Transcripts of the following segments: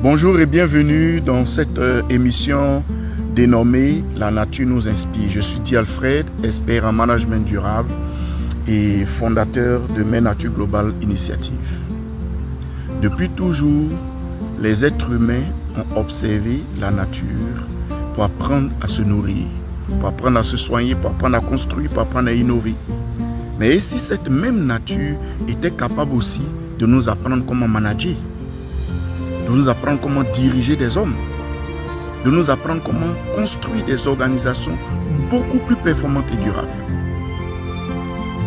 Bonjour et bienvenue dans cette émission dénommée La nature nous inspire. Je suis Di Alfred, expert en management durable et fondateur de Mère Nature Global Initiative. Depuis toujours, les êtres humains ont observé la nature pour apprendre à se nourrir, pour apprendre à se soigner, pour apprendre à construire, pour apprendre à innover. Mais si cette même nature était capable aussi de nous apprendre comment manager, de nous apprendre comment diriger des hommes, de nous apprendre comment construire des organisations beaucoup plus performantes et durables.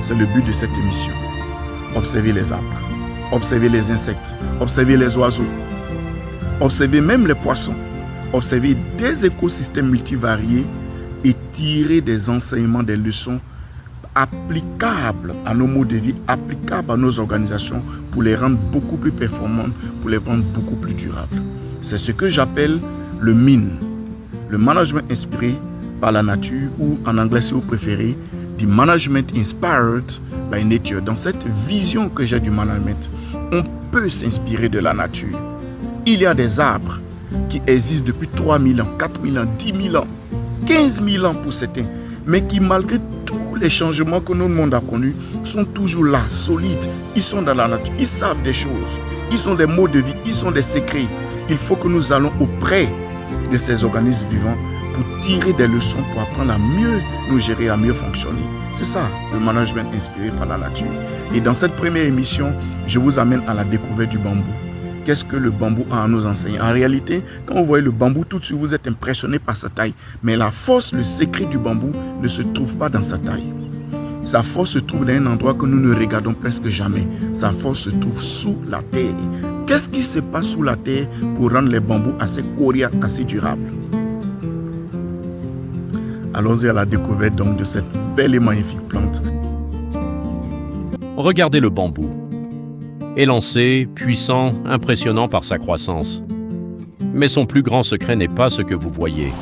C'est le but de cette émission. Observer les arbres, observer les insectes, observer les oiseaux, observer même les poissons, observer des écosystèmes multivariés et tirer des enseignements, des leçons applicables à nos modes de vie, applicables à nos organisations pour les rendre beaucoup plus performantes, pour les rendre beaucoup plus durables. C'est ce que j'appelle le MIN, le management inspiré par la nature, ou en anglais si vous préférez, the management inspired by nature. Dans cette vision que j'ai du management, on peut s'inspirer de la nature. Il y a des arbres qui existent depuis 3000 ans, 4000 ans, 10 000 ans, 15 000 ans pour certains, mais qui malgré tous les changements que notre monde a connus sont toujours là, solides. Ils sont dans la nature, ils savent des choses, ils ont des modes de vie, ils ont des secrets. Il faut que nous allons auprès de ces organismes vivants pour tirer des leçons, pour apprendre à mieux nous gérer, à mieux fonctionner. C'est ça, le management inspiré par la nature. Et dans cette première émission, je vous amène à la découverte du bambou. Qu'est-ce que le bambou a à nous enseigner? En réalité, quand vous voyez le bambou, tout de suite, vous êtes impressionné par sa taille. Mais la force, le secret du bambou ne se trouve pas dans sa taille. Sa force se trouve dans un endroit que nous ne regardons presque jamais. Sa force se trouve sous la terre. Qu'est-ce qui se passe sous la terre pour rendre les bambous assez coriaces, assez durables? Allons-y à la découverte donc de cette belle et magnifique plante. Regardez le bambou. Élancé, puissant, impressionnant par sa croissance. Mais son plus grand secret n'est pas ce que vous voyez.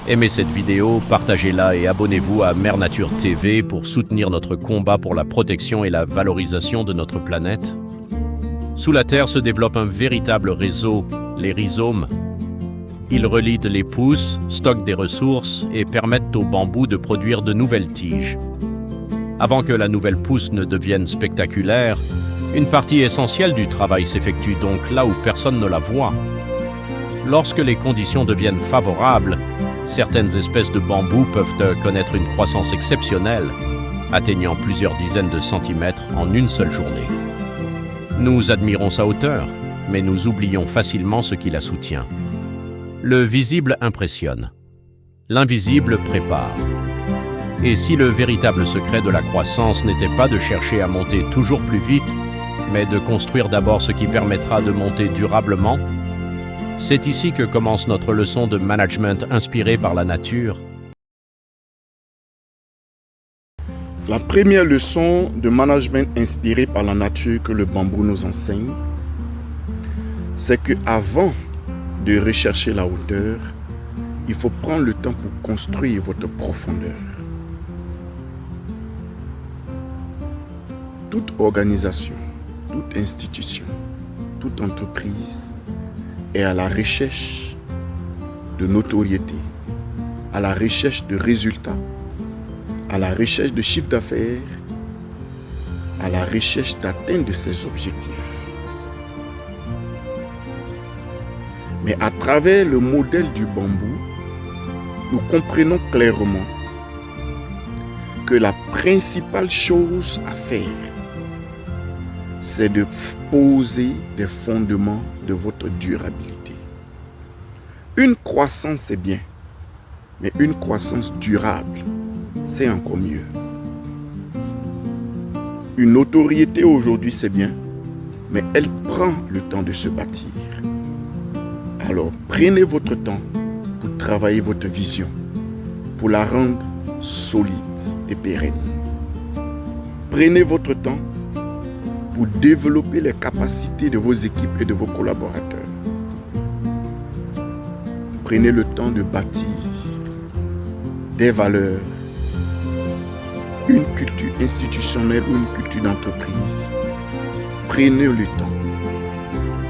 Aimez cette vidéo, partagez-la et abonnez-vous à Mère Nature TV pour soutenir notre combat pour la protection et la valorisation de notre planète. Sous la terre se développe un véritable réseau, les rhizomes. Ils relient les pousses, stockent des ressources et permettent au bambou de produire de nouvelles tiges. Avant que la nouvelle pousse ne devienne spectaculaire, une partie essentielle du travail s'effectue donc là où personne ne la voit. Lorsque les conditions deviennent favorables, certaines espèces de bambou peuvent connaître une croissance exceptionnelle, atteignant plusieurs dizaines de centimètres en une seule journée. Nous admirons sa hauteur, mais nous oublions facilement ce qui la soutient. Le visible impressionne. L'invisible prépare. Et si le véritable secret de la croissance n'était pas de chercher à monter toujours plus vite, mais de construire d'abord ce qui permettra de monter durablement, c'est ici que commence notre leçon de management inspirée par la nature. La première leçon de management inspirée par la nature que le bambou nous enseigne, c'est qu'avant de rechercher la hauteur, il faut prendre le temps pour construire votre profondeur. Toute organisation, toute institution, toute entreprise est à la recherche de notoriété, à la recherche de résultats, à la recherche de chiffre d'affaires, à la recherche d'atteindre ses objectifs. Mais à travers le modèle du bambou, nous comprenons clairement que la principale chose à faire, c'est de poser des fondements de votre durabilité. Une croissance, c'est bien, mais une croissance durable, c'est encore mieux. Une notoriété aujourd'hui, c'est bien, mais elle prend le temps de se bâtir. Alors, prenez votre temps pour travailler votre vision, pour la rendre solide et pérenne. Prenez votre temps pour développer les capacités de vos équipes et de vos collaborateurs. Prenez le temps de bâtir des valeurs, une culture institutionnelle ou une culture d'entreprise. Prenez le temps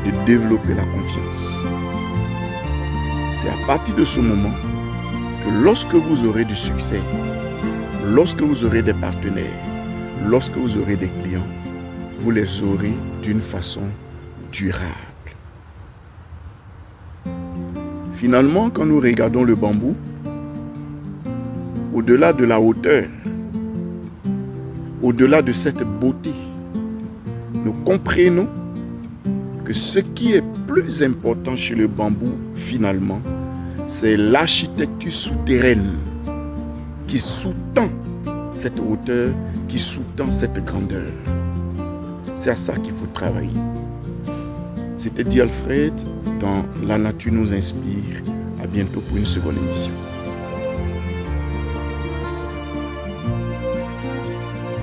de développer la confiance. C'est à partir de ce moment que lorsque vous aurez du succès, lorsque vous aurez des partenaires, lorsque vous aurez des clients, vous les aurez d'une façon durable. Finalement, quand nous regardons le bambou, au-delà de la hauteur, au-delà de cette beauté, nous comprenons que ce qui est plus important chez le bambou, finalement, c'est l'architecture souterraine qui sous-tend cette hauteur, qui sous-tend cette grandeur. C'est à ça qu'il faut travailler. C'était dit Alfred dans La nature nous inspire. À bientôt pour une seconde émission.